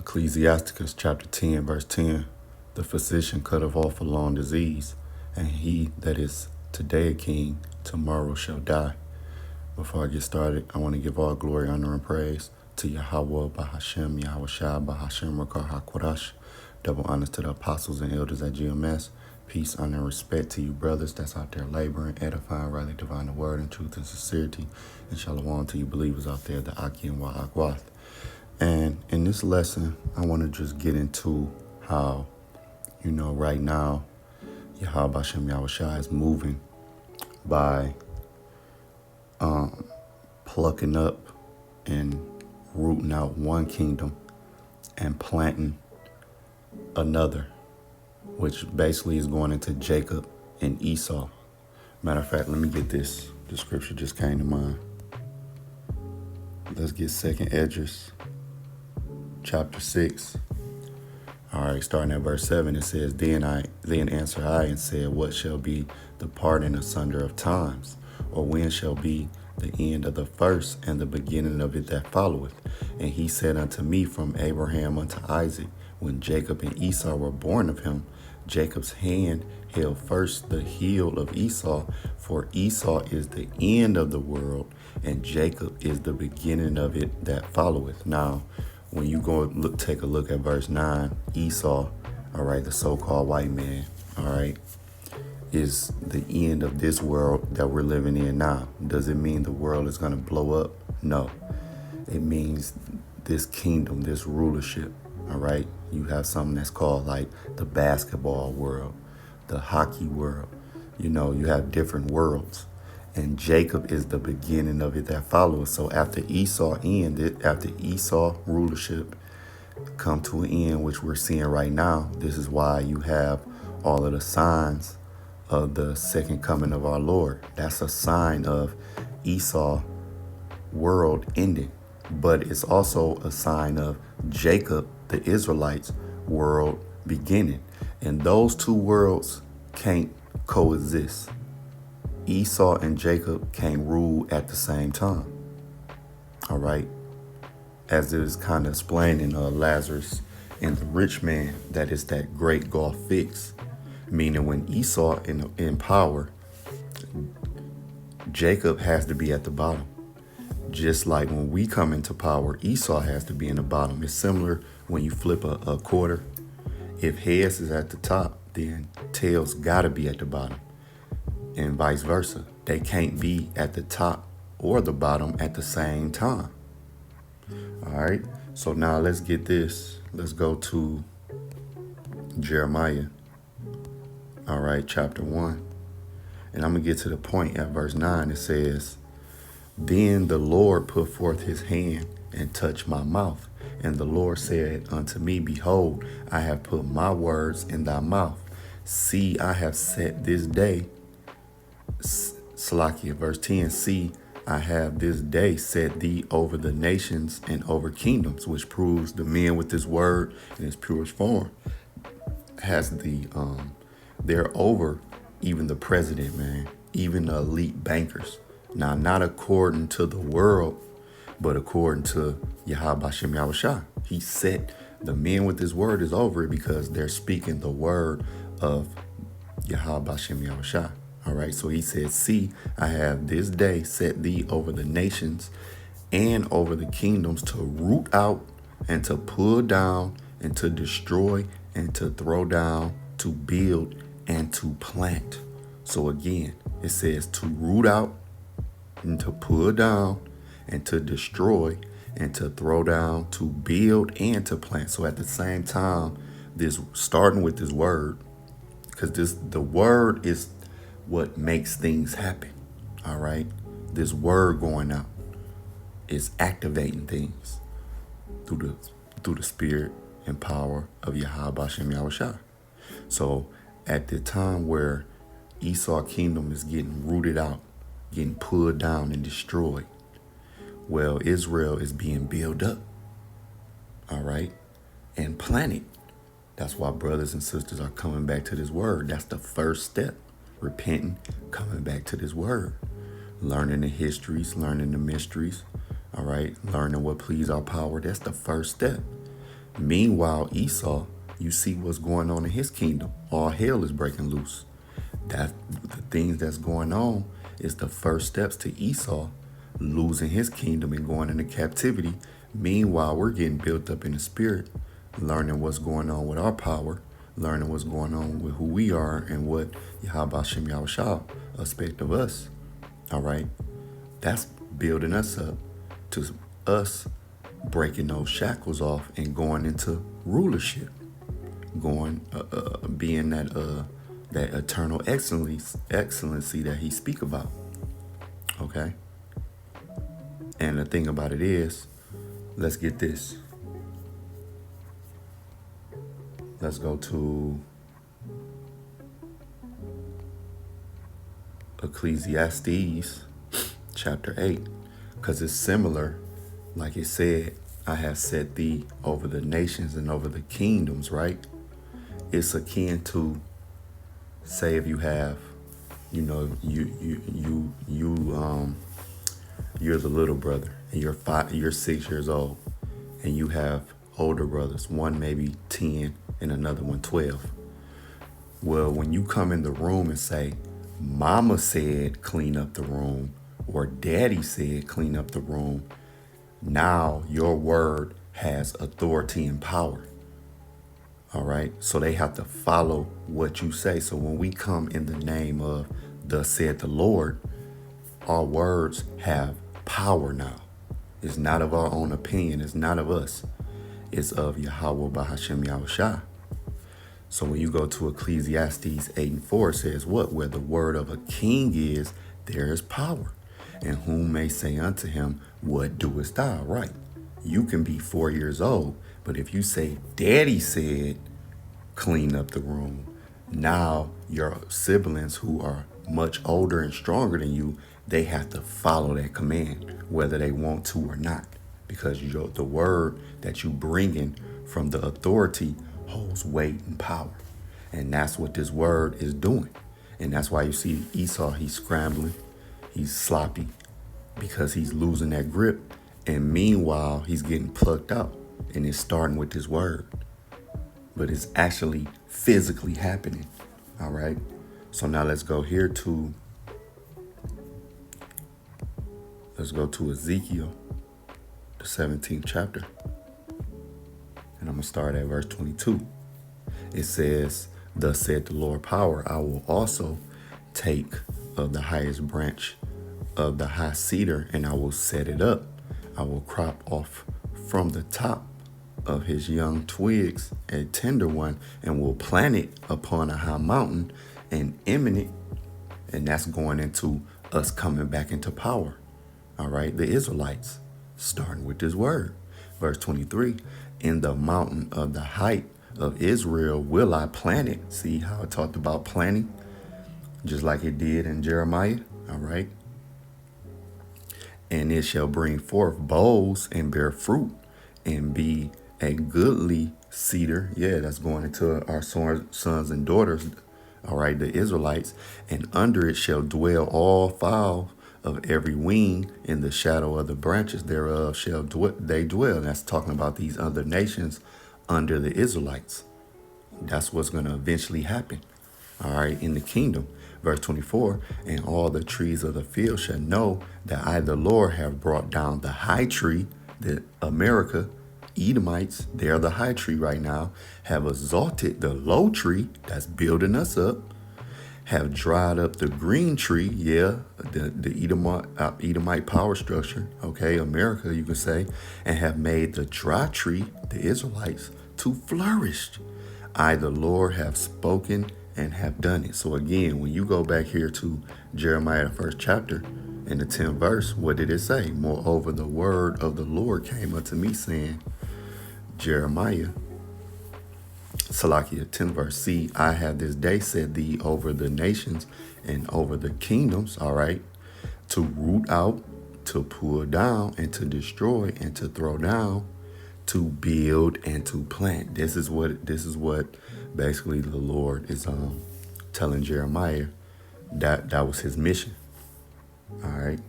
Ecclesiasticus chapter 10, verse 10. The physician cutteth off a long disease, and he that is today a king, tomorrow shall die. Before I get started, I want to give all glory, honor, and praise to Yahweh, Bahashem, Yahweh Shai, Bahashem, Rakah HaKodash. Double honors to the apostles and elders at GMS. Peace, honor, and respect to you brothers that's out there laboring, edifying, rightly divine the word in truth and sincerity. And shalom to you believers out there, the Aki and Wa'akwath. And in this lesson, I want to just get into how, right now, Yahweh Hashem Yahweh Shai is moving by plucking up and rooting out one kingdom and planting another, which basically is going into Jacob and Esau. Matter of fact, let me get this. The scripture just came to mind. Let's get 2nd Esdras, chapter 6. All right, starting at verse 7, it says, Then answered I and said, What shall be the parting asunder of times? Or when shall be the end of the first and the beginning of it that followeth? And he said unto me, From Abraham unto Isaac, when Jacob and Esau were born of him, Jacob's hand held first the heel of Esau, for Esau is the end of the world, and Jacob is the beginning of it that followeth. Now, when you go take a look at verse 9, Esau, all right, the so-called white man, all right, is the end of this world that we're living in now. Does it mean the world is going to blow up? No. It means this kingdom, this rulership, all right? You have something that's called like the basketball world, the hockey world. You have different worlds. And Jacob is the beginning of it that follows. So after Esau ended, after Esau rulership come to an end, which we're seeing right now, this is why you have all of the signs of the second coming of our Lord. That's a sign of Esau world ending. But it's also a sign of Jacob, the Israelites, world beginning. And those two worlds can't coexist. Esau and Jacob can't rule at the same time. All right. As it is kind of explained in Lazarus and the rich man, that is that great gulf fix. Meaning when Esau in power, Jacob has to be at the bottom. Just like when we come into power, Esau has to be in the bottom. It's similar when you flip a quarter. If heads is at the top, then tails got to be at the bottom. And vice versa. They can't be at the top or the bottom at the same time. All right. So now let's get this. Let's go to Jeremiah. All right. Chapter 1. And I'm going to get to the point at verse 9. It says, Then the Lord put forth his hand and touched my mouth. And the Lord said unto me, Behold, I have put my words in thy mouth. See, I have set this day. Salakia, verse 10, See, I have this day set thee over the nations and over kingdoms, which proves the man with this word in its purest form has they're over even the president, man, even the elite bankers. Now, not according to the world, but according to Yahweh Hashem Yahweh Shai. He set the men with this word is over it because they're speaking the word of Yahweh Hashem Yahweh Shai. All right, so he said, See, I have this day set thee over the nations and over the kingdoms to root out and to pull down and to destroy and to throw down, to build and to plant. So again, it says to root out and to pull down and to destroy and to throw down, to build and to plant. So at the same time, this starting with this word, because the word is what makes things happen. All right. This word going out is activating things through the spirit and power of Yahweh Hashem Yahweh Shai. So at the time where Esau kingdom is getting rooted out, getting pulled down and destroyed, well, Israel is being built up. All right. And planted. That's why brothers and sisters are coming back to this word. That's the first step. Repenting, coming back to this word, learning the histories, learning the mysteries, all right, learning what please our power. That's the first step. Meanwhile, Esau, you see what's going on in his kingdom. All hell is breaking loose. That the things that's going on is the first steps to Esau losing his kingdom and going into captivity. Meanwhile, we're getting built up in the spirit, learning what's going on with our power, learning what's going on with who we are and what Yahweh Shem Yahushua expect of us. All right. That's building us up to us breaking those shackles off and going into rulership, going being that eternal excellency that he speak about. Okay. And the thing about it is, let's get this. Let's go to Ecclesiastes chapter 8, because it's similar. Like it said, I have set thee over the nations and over the kingdoms, right? It's akin to, say, if you have, you're the little brother and you're 6 years old, and you have older brothers, one maybe 10 and another one 12. Well, when you come in the room and say, Mama said clean up the room, or Daddy said clean up the room, now your word has authority and power. All right. So they have to follow what you say. So when we come in the name of thus said the Lord, our words have power now. It's not of our own opinion. It's not of us. It's of Yahweh Bahashem Yahushua. So when you go to Ecclesiastes 8:4, it says what? Where the word of a king is, there is power. And whom may say unto him, what doest thou? Right. You can be 4 years old, but if you say, Daddy said, clean up the room, now your siblings who are much older and stronger than you, they have to follow that command, whether they want to or not, because the word that you bring in from the authority holds weight and power. And that's what this word is doing. And that's why you see Esau, he's scrambling, he's sloppy, because he's losing that grip. And meanwhile, he's getting plucked out, and it's starting with this word. But it's actually physically happening. All right. So now let's go to Ezekiel, the 17th chapter. And I'm going to start at verse 22. It says, thus said the Lord power, I will also take of the highest branch of the high cedar, and I will set it up. I will crop off from the top of his young twigs a tender one, and will plant it upon a high mountain and eminent. And that's going into us coming back into power. All right. The Israelites, starting with this word. Verse 23, in the mountain of the height of Israel will I plant it. See how it talked about planting, just like it did in Jeremiah. All right. And it shall bring forth boughs and bear fruit and be a goodly cedar. Yeah, that's going into our sons and daughters. All right, the Israelites. And under it shall dwell all fowl of every wing, in the shadow of the branches thereof shall they dwell. And that's talking about these other nations under the Israelites. That's what's going to eventually happen. All right, in the kingdom. Verse 24, and all the trees of the field shall know that I, the Lord, have brought down the high tree, the America, Edomites, they're the high tree right now, have exalted the low tree that's building us up, have dried up the green tree, the Edomite power structure, okay, America, you can say, and have made the dry tree, the Israelites, to flourish. I, the Lord, have spoken and have done it. So again, when you go back here to Jeremiah, the 1st chapter, in the 10th verse, what did it say? Moreover, the word of the Lord came unto me, saying, Jeremiah, Salakia, 10th verse, see, I have this day set thee over the nations and over the kingdoms, all right, to root out, to pull down, and to destroy, and to throw down, to build and to plant. This is what basically the Lord is telling Jeremiah that was his mission. All right.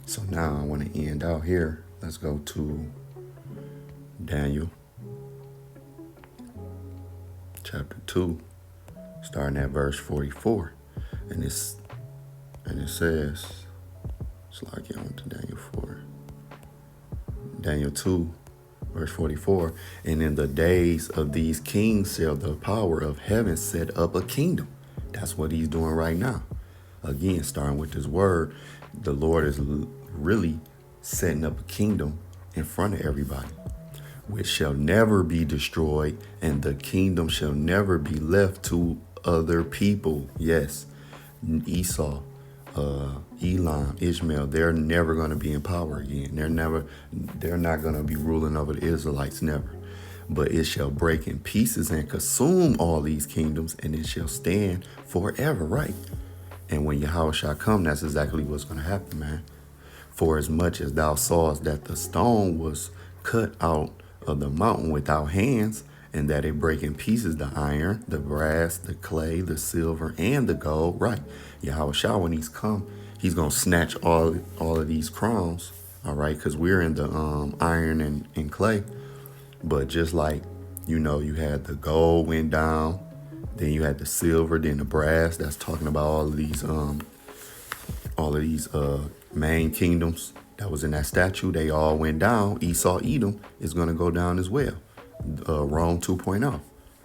So now I want to end out here. Let's go to Daniel chapter 2, starting at verse 44. And it says, it's like I went to Daniel 4. Daniel 2, verse 44. And in the days of these kings shall the power of heaven set up a kingdom. That's what he's doing right now. Again, starting with this word, the Lord is really setting up a kingdom in front of everybody, which shall never be destroyed, and the kingdom shall never be left to other people. Yes, Esau, Elam, Ishmael, they're never going to be in power again. They're not going to be ruling over the Israelites, never. But it shall break in pieces and consume all these kingdoms, and it shall stand forever, right? And when Yahweh shall come, that's exactly what's going to happen, man. For as much as thou sawest that the stone was cut out of the mountain without hands, and that it break in pieces the iron, the brass, the clay, the silver, and the gold, right? Yahweh shall, when he's come, he's going to snatch all of these crowns, all right? Because we're in the iron and clay. But just like, you had the gold went down, then you had the silver, then the brass. That's talking about all of these main kingdoms that was in that statue. They all went down. Esau, Edom is going to go down as well. Rome 2.0,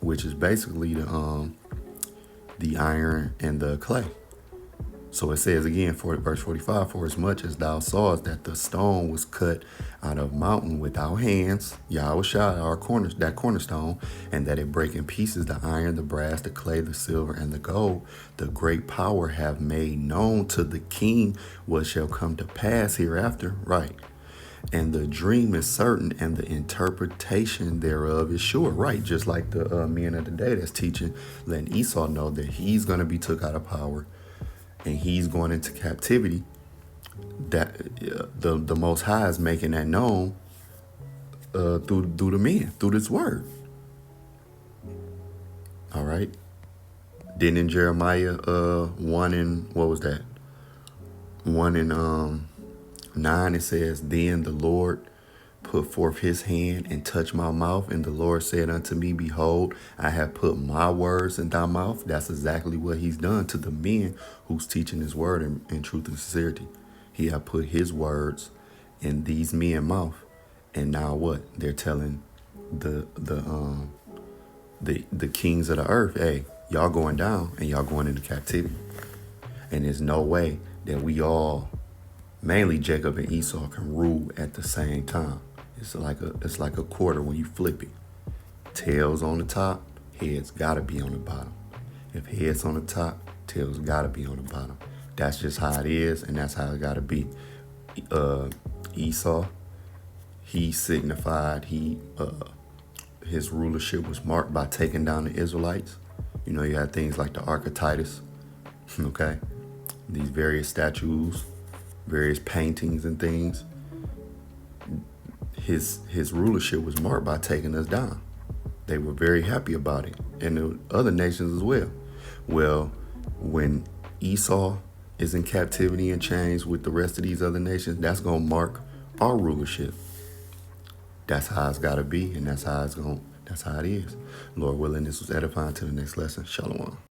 which is basically the iron and the clay. So it says again, verse 45, for as much as thou sawest that the stone was cut out of mountain without hands, Yahweh Shai, that cornerstone, and that it break in pieces the iron, the brass, the clay, the silver, and the gold, the great power have made known to the king what shall come to pass hereafter, right? And the dream is certain, and the interpretation thereof is sure, right? Just like the men of the day that's teaching, letting Esau know that he's going to be took out of power, and he's going into captivity. That the Most High is making that known through the men, through this word. All right. Then in Jeremiah 1 and what was that? 1 and 9, it says, then the Lord put forth his hand and touched my mouth, and the Lord said unto me, behold, I have put my words in thy mouth. That's exactly what he's done to the men who's teaching his word in truth and sincerity. He have put his words in these men's mouth, and now what? They're telling the kings of the earth, hey, y'all going down and y'all going into captivity. And there's no way that we all, mainly Jacob and Esau, can rule at the same time. It's like a quarter when you flip it. Tails on the top, heads gotta be on the bottom. If heads on the top, tails gotta be on the bottom. That's just how it is, and that's how it gotta be. Esau, he signified his rulership was marked by taking down the Israelites. You had things like the Ark of Titus, okay? These various statues, various paintings and things. His rulership was marked by taking us down. They were very happy about it, and the other nations as well. Well, when Esau is in captivity and chains with the rest of these other nations, that's gonna mark our rulership. That's how it's gotta be, and that's how it is. Lord willing, this was edifying to the next lesson. Shalom.